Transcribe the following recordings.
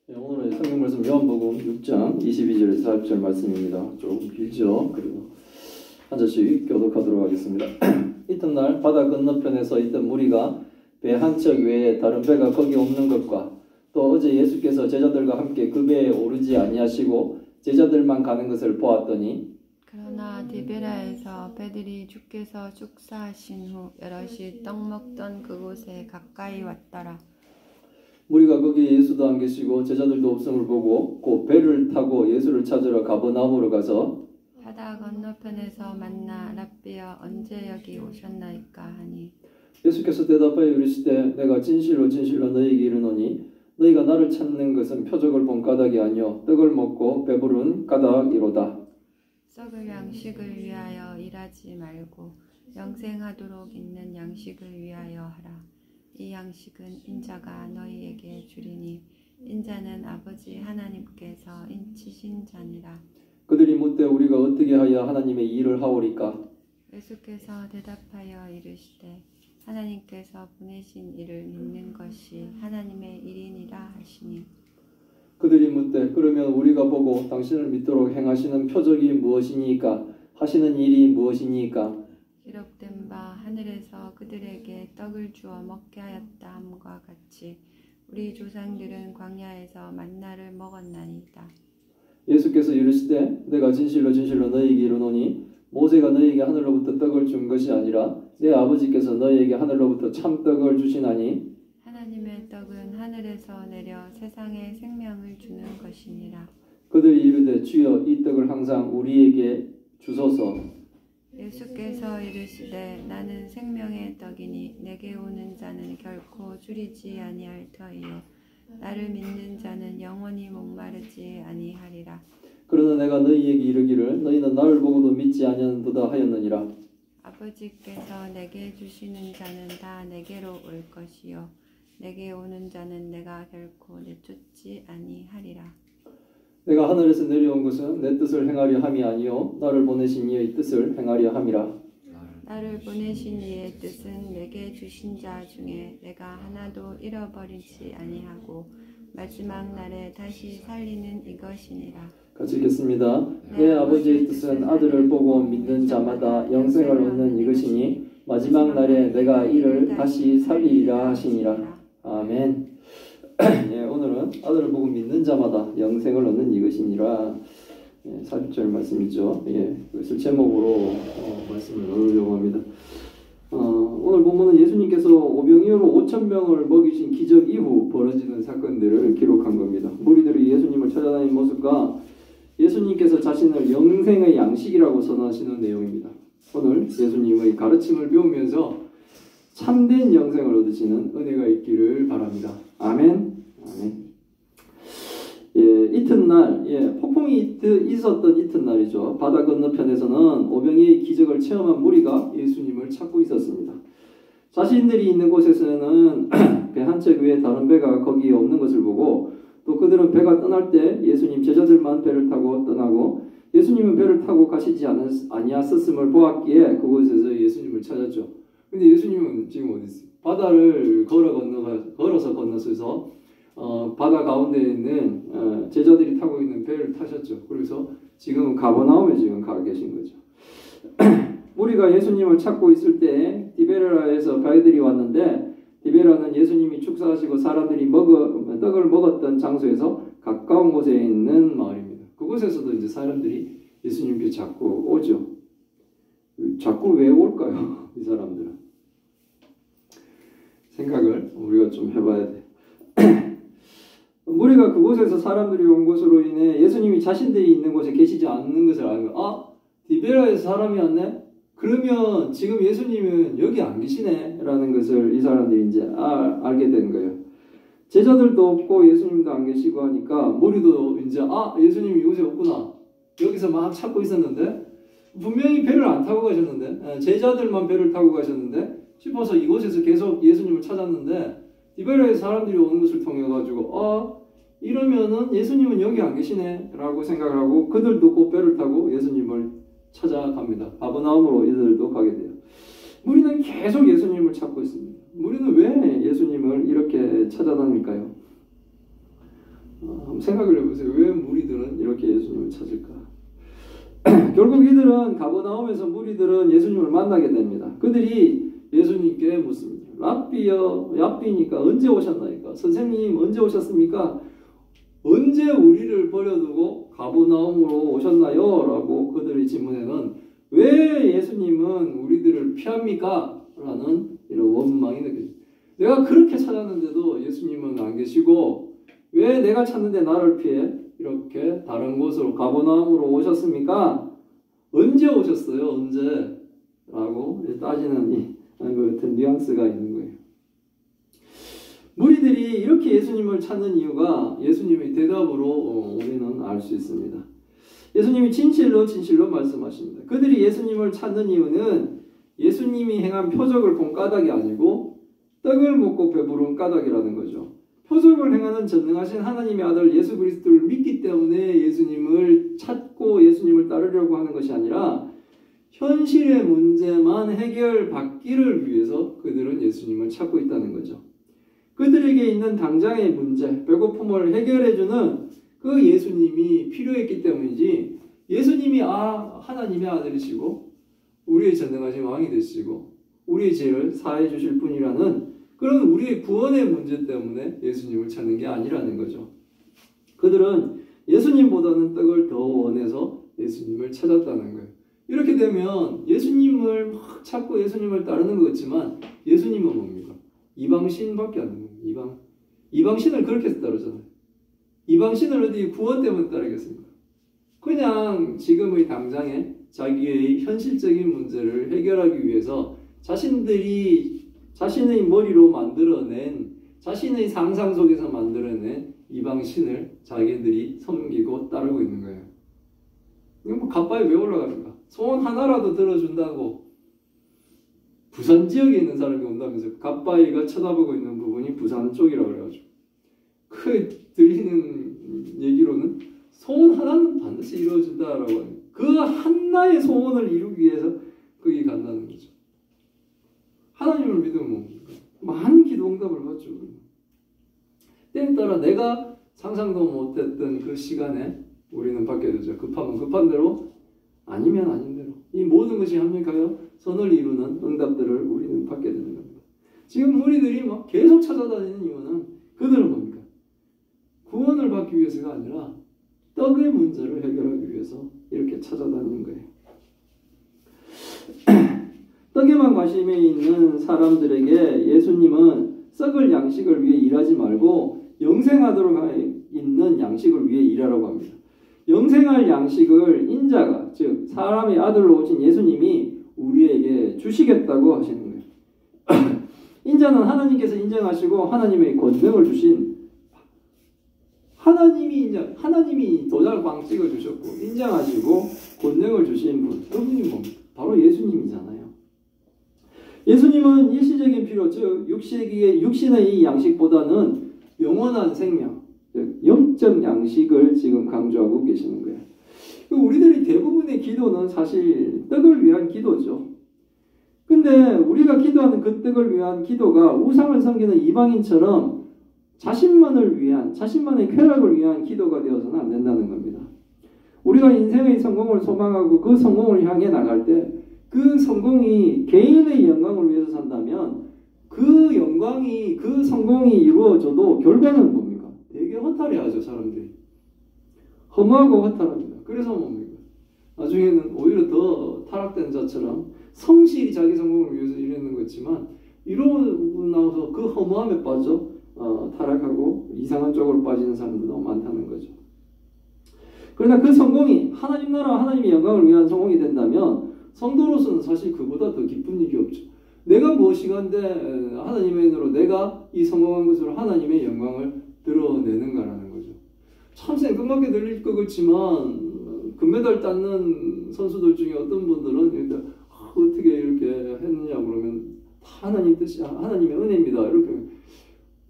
네, 오늘의 성경 말씀 요한복음 6장 22절에서 40절 말씀입니다. 조금 길죠. 그리고 한 절씩 교독하도록 하겠습니다. 이튿날 바다 건너편에 서 있던 무리가 배 한 척 외에 다른 배가 거기 없는 것과 또 어제 예수께서 제자들과 함께 그 배에 오르지 아니하시고 제자들만 가는 것을 보았더니 그러나 디베라에서 배들이 주께서 축사하신 후 여럿이 떡 먹던 그곳에 가까이 왔더라. 무리가 거기에 예수도 안 계시고 제자들도 없음을 보고 곧 배를 타고 예수를 찾으러 가버나움으로 가서 바다 건너편에서 만나 랍비여 언제 여기 오셨나이까 하니 예수께서 대답하여 이르시되 내가 진실로 진실로 너희에게 이르노니 너희가 나를 찾는 것은 표적을 본 까닭이 아니요 떡을 먹고 배부른 까닭이로다. 썩을 양식을 위하여 일하지 말고 영생하도록 있는 양식을 위하여 하라. 이 양식은 인자가 너희에게 주리니 인자는 아버지 하나님께서 인치신 자니라. 그들이 묻되 우리가 어떻게 하여 하나님의 일을 하오리까? 예수께서 대답하여 이르시되 하나님께서 보내신 이를 믿는 것이 하나님의 일이니라 하시니 그들이 묻되 그러면 우리가 보고 당신을 믿도록 행하시는 표적이 무엇이니까? 하시는 일이 무엇이니까? 기록된 바 하늘에서 그들에게 떡을 주어 먹게 하였다 함과 같이 우리 조상들은 광야에서 만나를 먹었나이다. 예수께서 이르시되 내가 진실로 진실로 너희에게 이르노니 모세가 너희에게 하늘로부터 떡을 준 것이 아니라 내 아버지께서 너희에게 하늘로부터 참떡을 주시나니 하나님의 떡은 하늘에서 내려 세상에 생명을 주는 것이니라. 그들이 이르되 주여 이 떡을 항상 우리에게 주소서. 예수께서 이르시되 나는 생명의 떡이니 내게 오는 자는 결코 줄이지 아니할 터이요 나를 믿는 자는 영원히 목마르지 아니하리라. 그러나 내가 너희에게 이르기를 너희는 나를 보고도 믿지 아니하는도다 하였느니라. 아버지께서 내게 주시는 자는 다 내게로 올 것이요 내게 오는 자는 내가 결코 내쫓지 아니하리라. 내가 하늘에서 내려온 것은 내 뜻을 행하려 함이 아니요 나를 보내신 이의 뜻을 행하려 함이라. 나를 보내신 이의 뜻은 내게 주신 자 중에 내가 하나도 잃어버리지 아니하고 마지막 날에 다시 살리는 이것이니라. 같이 읽겠습니다. 내 아버지의 뜻은 아들을 보고 믿는 자마다 영생을 얻는 이것이니 마지막 날에 내가 이를 다시 살리리라 하시니라. 아멘. 예, 오늘은 아들을 보고 믿는 자마다 영생을 얻는 이것이니라. 40절 말씀이죠. 예, 그것을 제목으로 말씀을 나누려고 합니다. 오늘 본문은 예수님께서 오병이어로 5,000명을 먹이신 기적 이후 벌어지는 사건들을 기록한 겁니다. 무리들이 예수님을 찾아다니는 모습과 예수님께서 자신을 영생의 양식이라고 선언하시는 내용입니다. 오늘 예수님의 가르침을 배우면서 참된 영생을 얻으시는 은혜가 있기를 바랍니다. 아멘. 아멘. 예, 이튿날, 폭풍이 있었던 이튿날이죠. 바다 건너편에서는 오병이의 기적을 체험한 무리가 예수님을 찾고 있었습니다. 자신들이 있는 곳에서는 배 한 척 외에 다른 배가 거기에 없는 것을 보고 또 그들은 배가 떠날 때 예수님 제자들만 배를 타고 떠나고 예수님은 배를 타고 가시지 아니하셨음을 보았기에 그곳에서 예수님을 찾았죠. 근데 예수님은 지금 어디 있어요? 바다를 걸어서 건너서 바다 가운데 있는 제자들이 타고 있는 배를 타셨죠. 그래서 지금은 가버나움에 지금 가 계신 거죠. 우리가 예수님을 찾고 있을 때 디베라에서 배들이 왔는데 디베라는 예수님이 축사하시고 사람들이 떡을 먹었던 장소에서 가까운 곳에 있는 마을입니다. 그곳에서도 이제 사람들이 예수님께 자꾸 오죠. 자꾸 왜 올까요? 이 사람들은. 생각을 우리가 좀 해봐야 돼. 무리가 그곳에서 사람들이 온 것으로 인해 예수님이 자신들이 있는 곳에 계시지 않는 것을 알고 디베라에서 사람이 왔네? 그러면 지금 예수님은 여기 안 계시네 라는 것을 이 사람들이 이제 알게 된 거예요. 제자들도 없고 예수님도 안 계시고 하니까 무리도 이제 예수님이 이곳에 없구나. 여기서 막 찾고 있었는데 분명히 배를 안 타고 가셨는데 제자들만 배를 타고 가셨는데 싶어서 이곳에서 계속 예수님을 찾았는데 디베라의 사람들이 오는 것을 통해 가지고 이러면은 예수님은 여기 안 계시네 라고 생각을 하고 그들도 꼭 배를 타고 예수님을 찾아갑니다. 가버나움으로 이들도 가게 돼요. 무리는 계속 예수님을 찾고 있습니다. 무리는 왜 예수님을 이렇게 찾아다닐까요? 생각을 해보세요. 왜 무리들은 이렇게 예수님을 찾을까? 결국 이들은 가버나움에서 무리들은 예수님을 만나게 됩니다. 그들이 예수님께 묻습니다. 랍비여, 랍비니까 언제 오셨나이까? 선생님 언제 오셨습니까? 언제 우리를 버려두고 가버나움으로 오셨나요? 라고 그들의 질문에는 왜 예수님은 우리들을 피합니까? 라는 이런 원망이 느껴집니다. 내가 그렇게 찾았는데도 예수님은 안 계시고 왜 내가 찾는데 나를 피해? 이렇게 다른 곳으로 가버나움으로 오셨습니까? 언제 오셨어요? 언제? 라고 따지는 그 같은 뉘앙스가 있는 거예요. 무리들이 이렇게 예수님을 찾는 이유가 예수님의 대답으로 우리는 알 수 있습니다. 예수님이 진실로 말씀하십니다. 그들이 예수님을 찾는 이유는 예수님이 행한 표적을 본 까닭이 아니고 떡을 먹고 배부른 까닭이라는 거죠. 표적을 행하는 전능하신 하나님의 아들 예수 그리스도를 믿기 때문에 예수님을 찾고 예수님을 따르려고 하는 것이 아니라 현실의 문제만 해결받기를 위해서 그들은 예수님을 찾고 있다는 거죠. 그들에게 있는 당장의 문제, 배고픔을 해결해주는 그 예수님이 필요했기 때문이지 예수님이 하나님의 아들이시고 우리의 전능하신 왕이 되시고 우리의 죄를 사해 주실 분이라는 그런 우리의 구원의 문제 때문에 예수님을 찾는 게 아니라는 거죠. 그들은 예수님보다는 떡을 더 원해서 예수님을 찾았다는 거예요. 이렇게 되면 예수님을 막 찾고 예수님을 따르는 것 같지만 예수님은 뭡니까? 이방신밖에 안 되는 거예요. 이방신을 그렇게 해서 따르잖아요. 이방신을 어디 구원 때문에 따르겠습니까? 그냥 지금의 당장에 자기의 현실적인 문제를 해결하기 위해서 자신의 머리로 만들어낸 자신의 상상 속에서 만들어낸 이방신을 자기들이 섬기고 따르고 있는 거예요. 이거 뭐 갓바위 왜 올라갑니까? 소원 하나라도 들어준다고 부산 지역에 있는 사람이 온다면서 갓바위가 쳐다보고 있는 부분이 부산 쪽이라고 그래가지고 그 들리는 얘기로는 소원 하나는 반드시 이루어진다라고 합니다. 그 하나의 소원을 이루기 위해서 거기 간다는 거죠. 하나님을 믿으면 뭡니까? 많은 기도 응답을 받죠. 때에 따라 내가 상상도 못했던 그 시간에 우리는 받게 되죠. 급하면 급한 대로 아니면 아닌 대로 이 모든 것이 합력하여 선을 이루는 응답들을 우리는 받게 되는 겁니다. 지금 우리들이 막 계속 찾아다니는 이유는 그들은 뭡니까? 구원을 받기 위해서가 아니라 떡의 문제를 해결하기 위해서 이렇게 찾아다니는 거예요. 떡에만 관심이 있는 사람들에게 예수님은 썩을 양식을 위해 일하지 말고 영생하도록 있는 양식을 위해 일하라고 합니다. 영생할 양식을 인자가 즉 사람의 아들로 오신 예수님이 우리에게 주시겠다고 하시는 거예요. 인자는 하나님께서 인정하시고 하나님의 권능을 주신 하나님이 도장을 꽝 찍어주셨고 인정하시고 권능을 주신 분 그분이 뭡니까? 바로 예수님이잖아요. 예수님은 일시적인 필요 즉 육신의 양식보다는 영원한 생명 영적 양식을 지금 강조하고 계시는 거예요. 우리들이 대부분의 기도는 사실 떡을 위한 기도죠. 근데 우리가 기도하는 그 떡을 위한 기도가 우상을 섬기는 이방인처럼 자신만의 쾌락을 위한 기도가 되어서는 안 된다는 겁니다. 우리가 인생의 성공을 소망하고 그 성공을 향해 나갈 때 그 성공이 개인의 영광을 위해서 산다면 그 영광이 그 성공이 이루어져도 결과는 뭡니까? 되게 허탈해하죠. 사람들이 허무하고 허탈합니다. 그래서 뭡니까? 나중에는 오히려 더 타락된 자처럼 성실히 자기 성공을 위해서 일하는 거지만 이러고 나서 그 허무함에 빠져 타락하고 이상한 쪽으로 빠지는 사람들도 많다는 거죠. 그러나 그 성공이 하나님 나라 하나님의 영광을 위한 성공이 된다면 성도로서는 사실 그보다 더 기쁜 일이 없죠. 내가 무엇이간데 하나님의 은혜로 내가 이 성공한 것으로 하나님의 영광을 드러내는가라는 거죠. 참 생뚱맞게 들릴 것 같지만 금메달 땄는 선수들 중에 어떤 분들은 어떻게 이렇게 했느냐 그러면 하나님 뜻이 하나님의 은혜입니다. 이렇게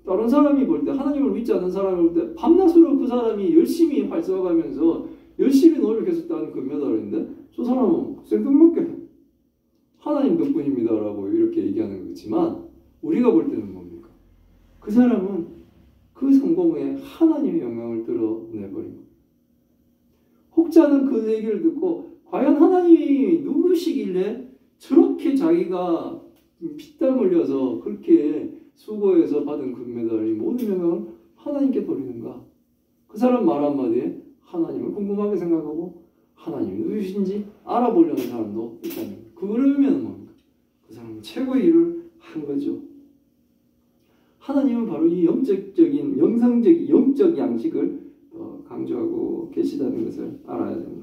다른 사람이 볼 때 하나님을 믿지 않는 사람이 볼 때 밤낮으로 그 사람이 열심히 활성화하면서 열심히 노력해서 딴 금메달인데 저 사람은 생뚱맞게 하나님 덕분입니다 라고 이렇게 얘기하는 거지만 우리가 볼 때는 뭡니까? 그 사람은 그 성공에 하나님의 영광을 목자는 그 얘기를 듣고 과연 하나님이 누구시길래 저렇게 자기가 피땀 흘려서 그렇게 수고해서 받은 금메달이 모든 영광을 하나님께 돌리는가? 그 사람 말 한마디에 하나님을 궁금하게 생각하고 하나님이 누구신지 알아보려는 사람도 있다는 거예요. 그러면 뭡니까? 그 사람은 최고의 일을 한 거죠. 하나님은 바로 이 영적인, 영성적인, 영적 양식을 강조하고 계시다는 것을 알아야 되는 거예요.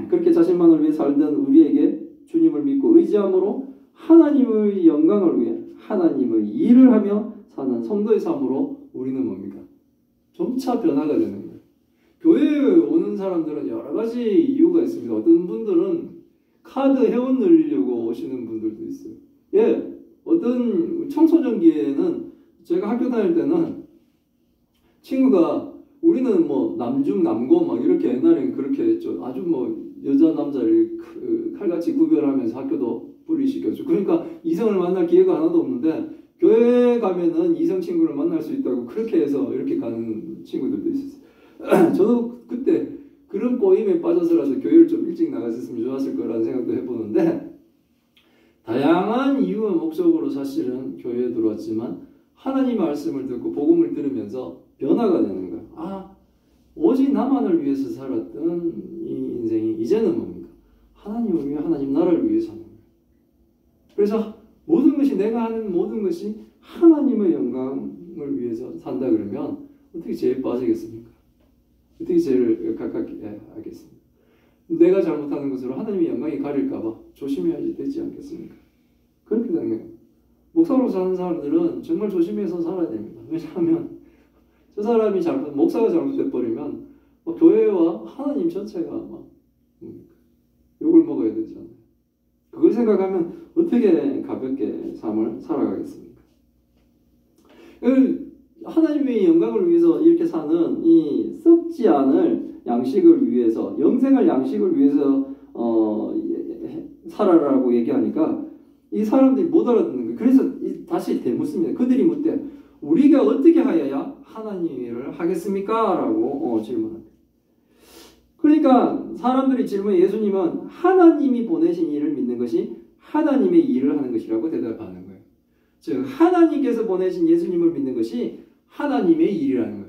그렇게 자신만을 위해 살던 우리에게 주님을 믿고 의지함으로 하나님의 영광을 위해 하나님의 일을 하며 사는 성도의 삶으로 우리는 뭡니까? 점차 변화가 되는 거예요. 교회에 오는 사람들은 여러 가지 이유가 있습니다. 어떤 분들은 카드 회원 늘리려고 오시는 분들도 있어요. 예, 어떤 청소년기에는 제가 학교 다닐 때는 친구가 우리는 뭐 남중 남고 막 이렇게 옛날엔 그렇게 했죠. 아주 뭐 여자 남자를 칼같이 구별하면서 학교도 분리시켰죠. 그러니까 이성을 만날 기회가 하나도 없는데 교회에 가면은 이성 친구를 만날 수 있다고 그렇게 해서 이렇게 가는 친구들도 있었어요. 저도 그때 그런 꼬임에 빠져서라도 교회를 좀 일찍 나갔었으면 좋았을 거라는 생각도 해보는데 다양한 이유와 목적으로 사실은 교회에 들어왔지만 하나님 말씀을 듣고 복음을 들으면서 변화가 되는 거예요. 아, 오직 나만을 위해서 살았던 이 인생이 이제는 뭡니까? 하나님을 위해, 하나님 나라를 위해 사는 거예요. 그래서 모든 것이, 내가 하는 모든 것이 하나님의 영광을 위해서 산다 그러면 어떻게 죄에 빠지겠습니까? 어떻게 죄를 가깝게 하겠습니까? 내가 잘못하는 것으로 하나님의 영광이 가릴까봐 조심해야지 되지 않겠습니까? 그렇게 되는 거예요. 목사로 사는 사람들은 정말 조심해서 살아야 됩니다. 왜냐하면 저 사람이 목사가 잘못돼버리면 교회와 하나님 전체가 막 욕을 먹어야 되잖아요. 그걸 생각하면 어떻게 가볍게 삶을 살아가겠습니까? 하나님의 영광을 위해서 이렇게 사는 이 썩지 않을 양식을 위해서, 영생할 양식을 위해서 살아라고 얘기하니까 이 사람들이 못 알아듣는 거예요. 그래서 다시 되묻습니다. 그들이 묻되 우리가 어떻게 하여야 하나님의 일을 하겠습니까? 라고 질문합니다. 그러니까 사람들이 질문해 예수님은 하나님이 보내신 일을 믿는 것이 하나님의 일을 하는 것이라고 대답하는 거예요. 즉 하나님께서 보내신 예수님을 믿는 것이 하나님의 일이라는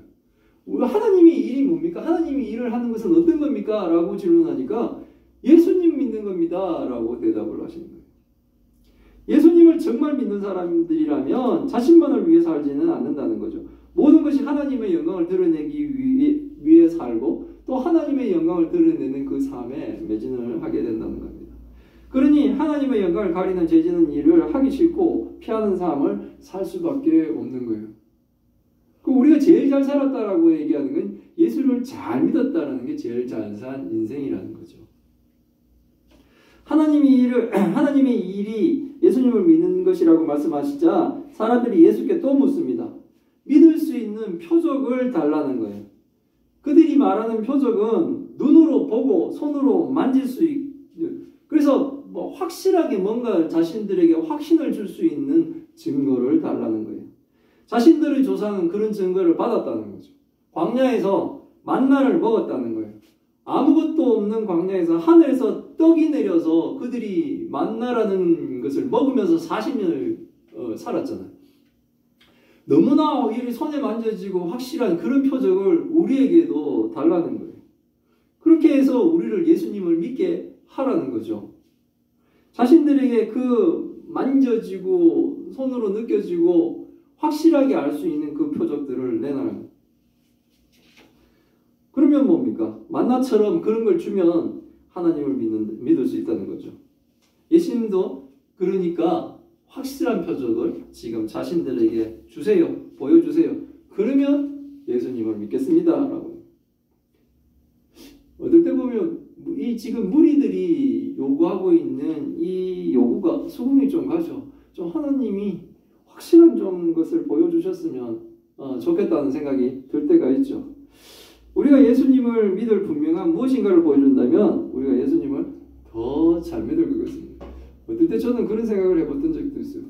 거예요. 하나님의 일이 뭡니까? 하나님이 일을 하는 것은 어떤 겁니까? 라고 질문하니까 예수님 믿는 겁니다. 라고 대답을 하시는 거예요. 예수님을 정말 믿는 사람들이라면 자신만을 위해 살지는 않는다는 거죠. 모든 것이 하나님의 영광을 드러내기 위해 살고 또 하나님의 영광을 드러내는 그 삶에 매진을 하게 된다는 겁니다. 그러니 하나님의 영광을 가리는 죄지는 일을 하기 싫고 피하는 삶을 살 수밖에 없는 거예요. 우리가 제일 잘 살았다라고 얘기하는 건 예수를 잘 믿었다라는 게 제일 잘 산 인생이라는 거죠. 하나님의 일이 예수님을 믿는 것이라고 말씀하시자 사람들이 예수께 또 묻습니다. 믿을 수 있는 표적을 달라는 거예요. 그들이 말하는 표적은 눈으로 보고 손으로 만질 수 있는, 그래서 확실하게 뭔가 자신들에게 확신을 줄 수 있는 증거를 달라는 거예요. 자신들의 조상은 그런 증거를 받았다는 거죠. 광야에서 만나를 먹었다는 거예요. 아무것도 없는 광야에서 하늘에서 떡이 내려서 그들이 만나라는 것을 먹으면서 40년을 살았잖아요. 너무나 이 손에 만져지고 확실한 그런 표적을 우리에게도 달라는 거예요. 그렇게 해서 우리를 예수님을 믿게 하라는 거죠. 자신들에게 그 만져지고 손으로 느껴지고 확실하게 알 수 있는 그 표적들을 내놔는 거예요. 그러면 뭡니까? 만나처럼 그런 걸 주면 하나님을 믿을 수 있다는 거죠. 예수님도 그러니까 확실한 표적을 지금 자신들에게 주세요. 보여주세요. 그러면 예수님을 믿겠습니다. 라고. 어떨 때 보면 이 지금 무리들이 요구하고 있는 이 요구가 수긍이 좀 가죠. 좀 하나님이 확실한 좀 것을 보여주셨으면 좋겠다는 생각이 들 때가 있죠. 우리가 예수님을 믿을 분명한 무엇인가를 보여준다면 우리가 예수님을 더 잘 믿을 것 같습니다. 어떨 때 저는 그런 생각을 해봤던 적도 있어요.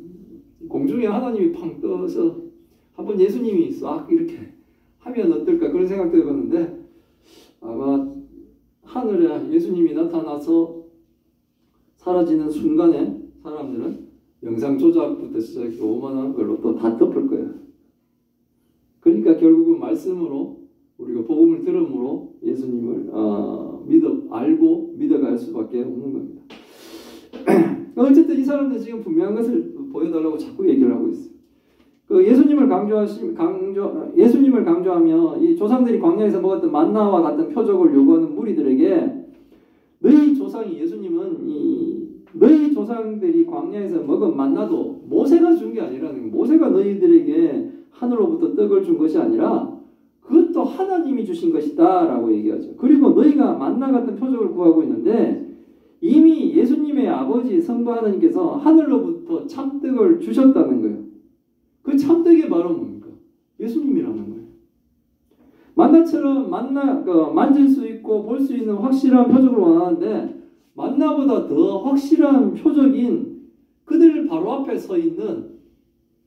공중에 하나님이 팡 떠서 한번 예수님이 싹 이렇게 하면 어떨까 그런 생각도 해봤는데 아마 하늘에 예수님이 나타나서 사라지는 순간에 사람들은 영상 조작부터 시작해서 오만한 걸로 또 다 덮을 거예요. 그러니까 결국은 말씀으로 우리가 복음을 들음으로 예수님을 알고 믿어갈 수밖에 없는 겁니다. 어쨌든 이 사람들 지금 분명한 것을 보여달라고 자꾸 얘기를 하고 있어요. 그 예수님을 강조하며 이 조상들이 광야에서 먹었던 만나와 같은 표적을 요구하는 무리들에게 너희 조상이 예수님은 너희 조상들이 광야에서 먹은 만나도 모세가 준 게 아니라는 거예요. 모세가 너희들에게 하늘로부터 떡을 준 것이 아니라 그것도 하나님이 주신 것이다 라고 얘기하죠. 그리고 너희가 만나 같은 표적을 구하고 있는데 이미 예수님의 아버지 성부 하나님께서 하늘로부터 참떡을 주셨다는 거예요. 그 참떡이 바로 뭡니까? 예수님이라는 거예요. 만나처럼 만질 수 있고 볼 수 있는 확실한 표적을 원하는데 만나보다 더 확실한 표적인 그들 바로 앞에 서 있는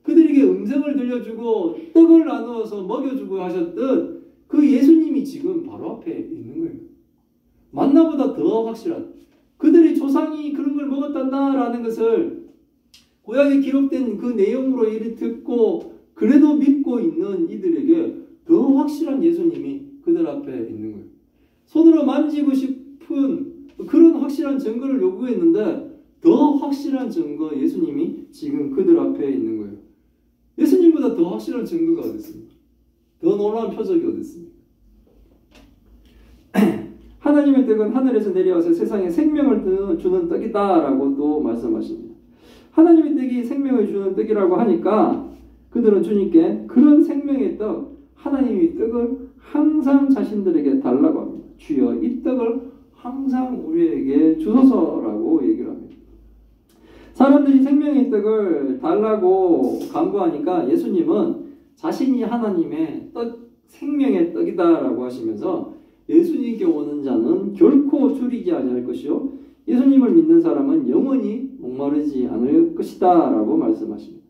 그들에게 음성을 들려주고 떡을 나누어서 먹여주고 하셨던 그 예수님이 지금 바로 앞에 있는 거예요. 만나보다 더 확실한 그들의 조상이 그런 걸 먹었단다라는 것을 구약에 기록된 그 내용으로 이리 듣고 그래도 믿고 있는 이들에게 더 확실한 예수님이 그들 앞에 있는 거예요. 손으로 만지고 싶은 그런 확실한 증거를 요구했는데 더 확실한 증거 예수님이 지금 그들 앞에 있는 거예요. 예수님보다 더 확실한 증거가 어디 있습니까? 더 놀라운 표적이 어디 있습니까? 하나님의 떡은 하늘에서 내려와서 세상에 생명을 주는 떡이다라고 또 말씀하십니다. 하나님의 떡이 생명을 주는 떡이라고 하니까 그들은 주님께 그런 생명의 떡, 하나님의 떡을 항상 자신들에게 달라고 합니다. 주여 이 떡을 항상 우리에게 주소서라고 얘기를 합니다. 사람들이 생명의 떡을 달라고 간구하니까 예수님은 자신이 하나님의 떡, 생명의 떡이다라고 하시면서 예수님께 오는 자는 결코 줄이지 아니할 것이요 예수님을 믿는 사람은 영원히 목마르지 않을 것이다 라고 말씀하십니다.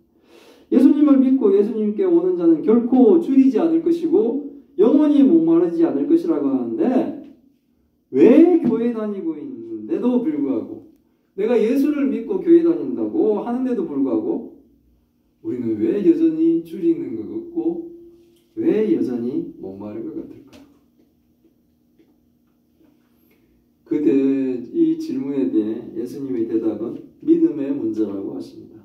예수님을 믿고 예수님께 오는 자는 결코 줄이지 않을 것이고 영원히 목마르지 않을 것이라고 하는데 왜 교회 다니고 있는데도 불구하고 내가 예수를 믿고 교회 다닌다고 하는데도 불구하고 우리는 왜 여전히 줄이는 것 같고 왜 여전히 목마른 것 같을까? 이 질문에 대해 예수님의 대답은 믿음의 문제라고 하십니다.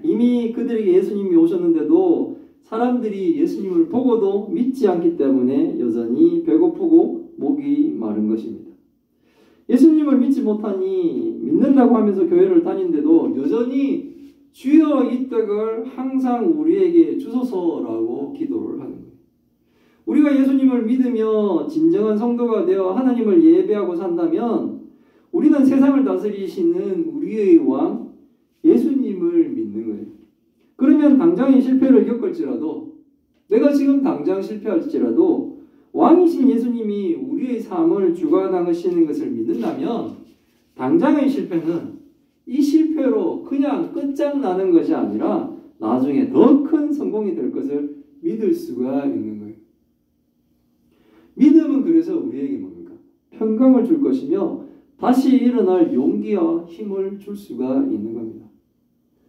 이미 그들에게 예수님이 오셨는데도 사람들이 예수님을 보고도 믿지 않기 때문에 여전히 배고프고 목이 마른 것입니다. 예수님을 믿지 못하니 믿는다고 하면서 교회를 다니는데도 여전히 주여 이 떡을 항상 우리에게 주소서라고 기도를 하는 거예요. 우리가 예수님을 믿으며 진정한 성도가 되어 하나님을 예배하고 산다면 우리는 세상을 다스리시는 우리의 왕 예수님을 믿는 거예요. 그러면 당장의 실패를 겪을지라도 내가 지금 당장 실패할지라도 왕이신 예수님이 우리의 삶을 주관하시는 것을 믿는다면 당장의 실패는 이 실패로 그냥 끝장나는 것이 아니라 나중에 더 큰 성공이 될 것을 믿을 수가 있는 거예요. 믿음은 그래서 우리에게 뭡니까? 평강을 줄 것이며 다시 일어날 용기와 힘을 줄 수가 있는 겁니다.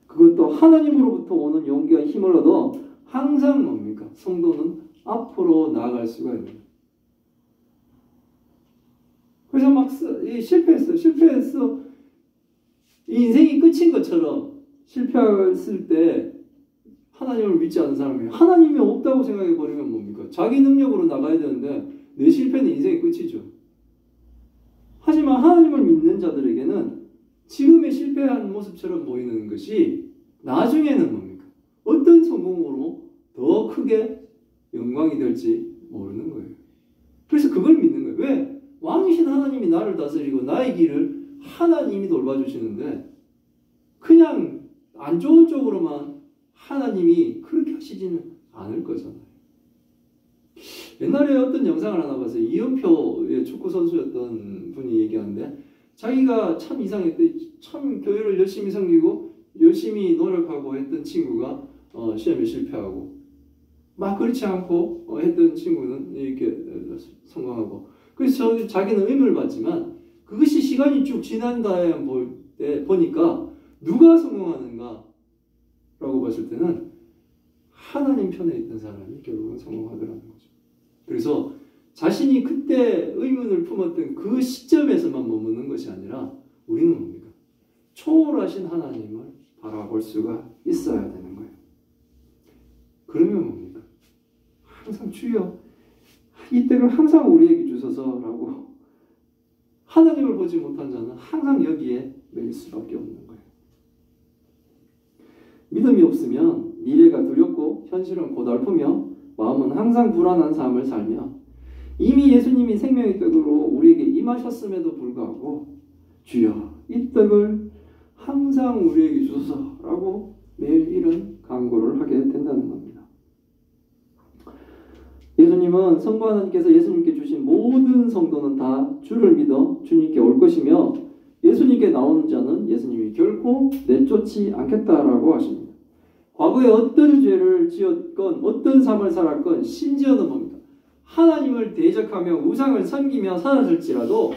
그것도 하나님으로부터 오는 용기와 힘을 얻어 항상 뭡니까? 성도는 앞으로 나아갈 수가 있는 거예요. 그래서 막 실패했어. 이 인생이 끝인 것처럼 실패했을 때 하나님을 믿지 않는 사람이 하나님이 없다고 생각해 버리면 뭡니까? 자기 능력으로 나가야 되는데 내 실패는 인생의 끝이죠. 하지만 하나님을 믿는 자들에게는 지금의 실패한 모습처럼 보이는 것이 나중에는 뭡니까? 어떤 성공으로 더 크게 영광이 될지 모르는 거예요. 그래서 그걸 믿는 거예요. 왜? 왕이신 하나님이 나를 다스리고 나의 길을 하나님이 돌봐주시는데 그냥 안 좋은 쪽으로만 하나님이 그렇게 하시지는 않을 거잖아요. 옛날에 어떤 영상을 하나 봤어요. 이은표의 축구 선수였던 분이 얘기하는데 자기가 참 이상했대. 참 교회를 열심히 섬기고 열심히 노력하고 했던 친구가 시험에 실패하고 막 그렇지 않고 했던 친구는 이렇게 성공하고, 그래서 자기는 의문을 받지만 그것이 시간이 쭉 지난 다음에 볼 때 보니까 누가 성공하는가 라고 봤을 때는 하나님 편에 있던 사람이 결국은 성공하더라는 거죠. 그래서 자신이 그때 의문을 품었던 그 시점에서만 머무는 것이 아니라 우리는 뭡니까? 초월하신 하나님을 바라볼 수가 있어야 되는 거예요. 그러면 뭡니까? 항상 주여 이 떡을 항상 우리에게 주소서라고, 하나님을 보지 못한 자는 항상 여기에 매일 수밖에 없는 거예요. 믿음이 없으면 미래가 두렵고 현실은 고달프며 마음은 항상 불안한 삶을 살며 이미 예수님이 생명의 떡으로 우리에게 임하셨음에도 불구하고 주여 이 떡을 항상 우리에게 주소서라고 매일 이런 간구를 하게 된다는 겁니다. 예수님은 성부 하나님께서 예수님께 주신 모든 성도는 다 주를 믿어 주님께 올 것이며 예수님께 나오는 자는 예수님이 결코 내쫓지 않겠다라고 하십니다. 과거에 어떤 죄를 지었건 어떤 삶을 살았건 심지어는 뭡니까? 하나님을 대적하며 우상을 섬기며 살았을지라도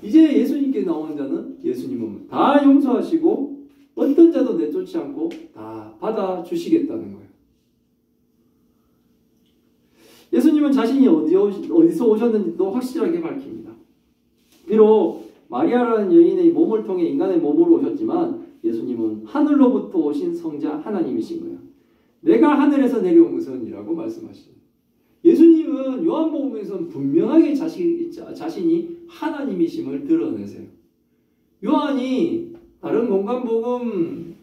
이제 예수님께 나오는 자는 예수님은 다 용서하시고 어떤 자도 내쫓지 않고 다 받아주시겠다는 거예요. 예수님은 자신이 어디서 오셨는지도 확실하게 밝힙니다. 비록 마리아라는 여인의 몸을 통해 인간의 몸으로 오셨지만 예수님은 하늘로부터 오신 성자 하나님이신 거예요. 내가 하늘에서 내려온 것은 이라고 말씀하시죠. 예수님은 요한복음에서는 분명하게 자신이 하나님이심을 드러내세요. 요한이 다른 공간복음을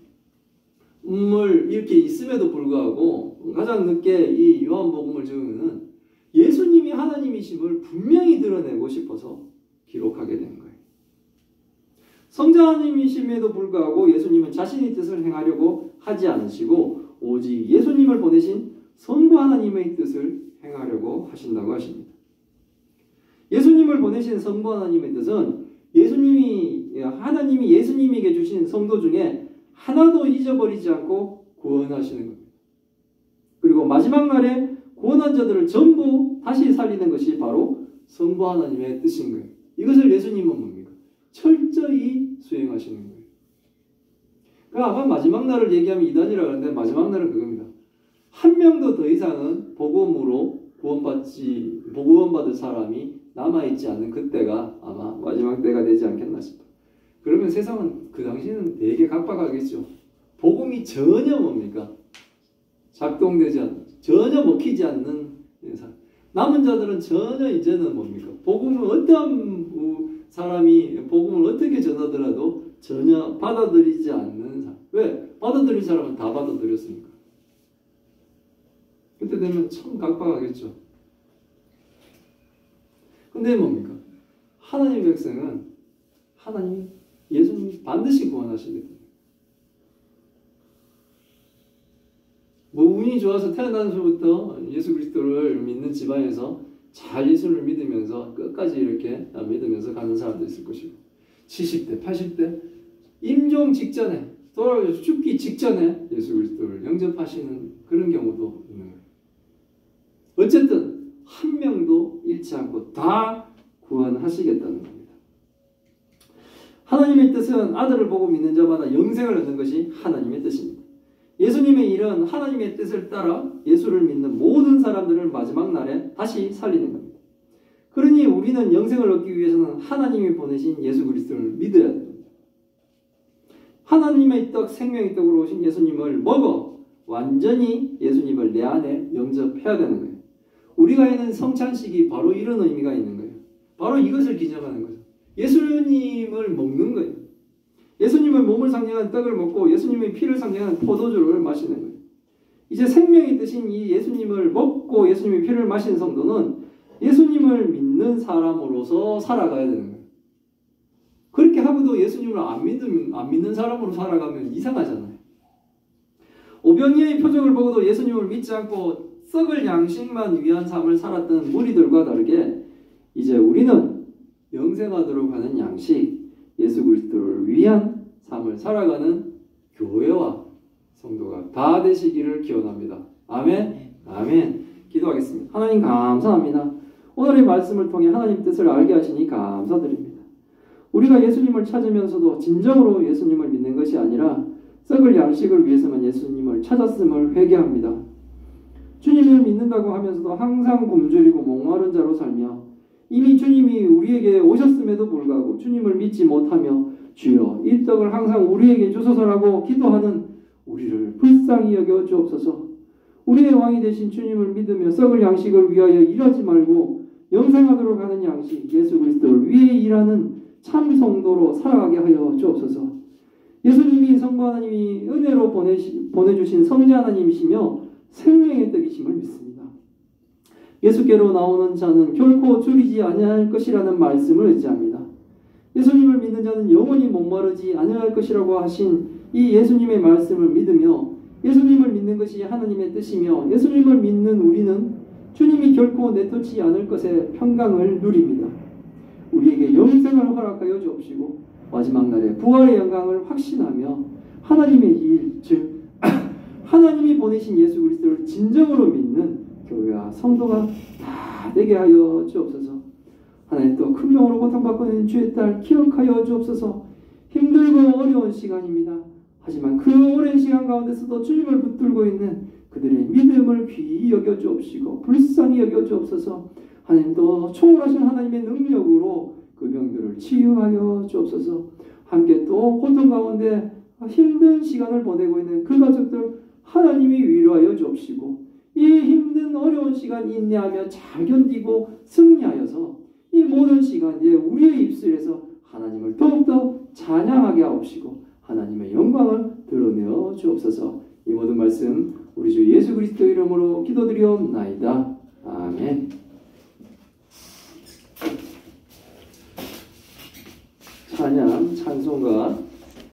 이렇게 있음에도 불구하고 가장 늦게 이 요한복음을 적으면 예수님이 하나님이심을 분명히 드러내고 싶어서 기록하게 된 거예요. 성자 하나님이심에도 불구하고 예수님은 자신의 뜻을 행하려고 하지 않으시고 오직 예수님을 보내신 성부 하나님의 뜻을 행하려고 하신다고 하십니다. 예수님을 보내신 성부 하나님의 뜻은 하나님이 예수님에게 주신 성도 중에 하나도 잊어버리지 않고 구원하시는 겁니다. 그리고 마지막 날에 구원한 자들을 전부 다시 살리는 것이 바로 성부 하나님의 뜻인 거예요. 이것을 예수님은 뭡니까? 철저히 수행하시는 거예요. 그러니까 아마 마지막 날을 얘기하면 이단이라고 하는데 마지막 날은 그겁니다. 한 명도 더 이상은 복음으로 구원받을 사람이 남아있지 않는 그때가 아마 마지막 때가 되지 않겠나 싶어요. 그러면 세상은 그 당시에는 되게 각박하겠죠. 복음이 전혀 뭡니까? 작동되지 않는, 전혀 먹히지 않는 사람. 남은 자들은 전혀 이제는 뭡니까? 복음을 어떤 사람이 복음을 어떻게 전하더라도 전혀 받아들이지 않는 사람. 왜? 받아들인 사람은 다 받아들였으니까. 그때 되면 참 각박하겠죠. 근데 뭡니까? 하나님의 백성은 하나님, 예수님이 반드시 구원하시겠다. 뭐 운이 좋아서 태어나서부터 예수 그리스도를 믿는 집안에서 잘 예수를 믿으면서 끝까지 이렇게 믿으면서 가는 사람도 있을 것이고 70대, 80대 임종 직전에 돌아가서 죽기 직전에 예수 그리스도를 영접하시는 그런 경우도 있는 거예요. 어쨌든 한 명도 잃지 않고 다 구원하시겠다는 겁니다. 하나님의 뜻은 아들을 보고 믿는 자마다 영생을 얻는 것이 하나님의 뜻입니다. 예수님의 일은 하나님의 뜻을 따라 예수를 믿는 모든 사람들을 마지막 날에 다시 살리는 겁니다. 그러니 우리는 영생을 얻기 위해서는 하나님이 보내신 예수 그리스도를 믿어야 됩니다. 하나님의 떡, 생명의 떡으로 오신 예수님을 먹어 완전히 예수님을 내 안에 영접해야 되는 거예요. 우리가 있는 성찬식이 바로 이런 의미가 있는 거예요. 바로 이것을 기념하는 거죠. 예수님을 먹는 거예요. 예수님의 몸을 상징하는 떡을 먹고 예수님의 피를 상징하는 포도주를 마시는 거예요. 이제 생명이 되신 이 예수님을 먹고 예수님의 피를 마신 성도는 예수님을 믿는 사람으로서 살아가야 되는 거예요. 그렇게 하고도 예수님을 안 믿는 사람으로 살아가면 이상하잖아요. 오병이의 표적을 보고도 예수님을 믿지 않고 썩을 양식만 위한 삶을 살았던 무리들과 다르게 이제 우리는 영생하도록 하는 양식, 예수 그리스도를 위한 삶을 살아가는 교회와 성도가 다 되시기를 기원합니다. 아멘. 아멘. 기도하겠습니다. 하나님 감사합니다. 오늘의 말씀을 통해 하나님 뜻을 알게 하시니 감사드립니다. 우리가 예수님을 찾으면서도 진정으로 예수님을 믿는 것이 아니라 썩을 양식을 위해서만 예수님을 찾았음을 회개합니다. 주님을 믿는다고 하면서도 항상 굶주리고 목마른 자로 살며 이미 주님이 우리에게 오셨음에도 불구하고 주님을 믿지 못하며 주여 이 떡을 항상 우리에게 주소서라고 기도하는 우리를 불쌍히 여겨 주옵소서. 우리의 왕이 되신 주님을 믿으며 썩을 양식을 위하여 일하지 말고 영생하도록 하는 양식 예수 그리스도를 위해 일하는 참 성도로 살아가게 하여 주옵소서. 예수님이 성부 하나님이 은혜로 보내주신 성자 하나님이시며 생명의 떡이심을 믿습니다. 예수께로 나오는 자는 결코 줄이지 아니할 것이라는 말씀을 의지합니다. 예수님을 믿는 자는 영원히 목마르지 아니할 것이라고 하신 이 예수님의 말씀을 믿으며 예수님을 믿는 것이 하나님의 뜻이며 예수님을 믿는 우리는 주님이 결코 내쫓지 않을 것의 평강을 누립니다. 우리에게 영생을 허락하여 주옵시고 마지막 날에 부활의 영광을 확신하며 하나님의 일, 즉 하나님이 보내신 예수 그리스도를 진정으로 믿는 교회와 성도가 다 되게 하여 주옵소서. 하나님 또 큰 명으로 고통받고 있는 주의 딸 기억하여 주옵소서. 힘들고 어려운 시간입니다. 하지만 그 오랜 시간 가운데서도 주님을 붙들고 있는 그들의 믿음을 귀히 여겨 주옵시고 불쌍히 여겨 주옵소서. 하나님 또 초월하신 하나님의 능력으로 그 병들을 치유하여 주옵소서. 함께 또 고통 가운데 힘든 시간을 보내고 있는 그 가족들 하나님이 위로하여 주옵시고 이 힘든 어려운 시간 인내하며 잘 견디고 승리하여서 이 모든 시간에 우리의 입술에서 하나님을 더욱더 찬양하게 하옵시고 하나님의 영광을 드러내어 주옵소서. 이 모든 말씀 우리 주 예수 그리스도 이름으로 기도드리옵나이다. 아멘. 찬양 찬송가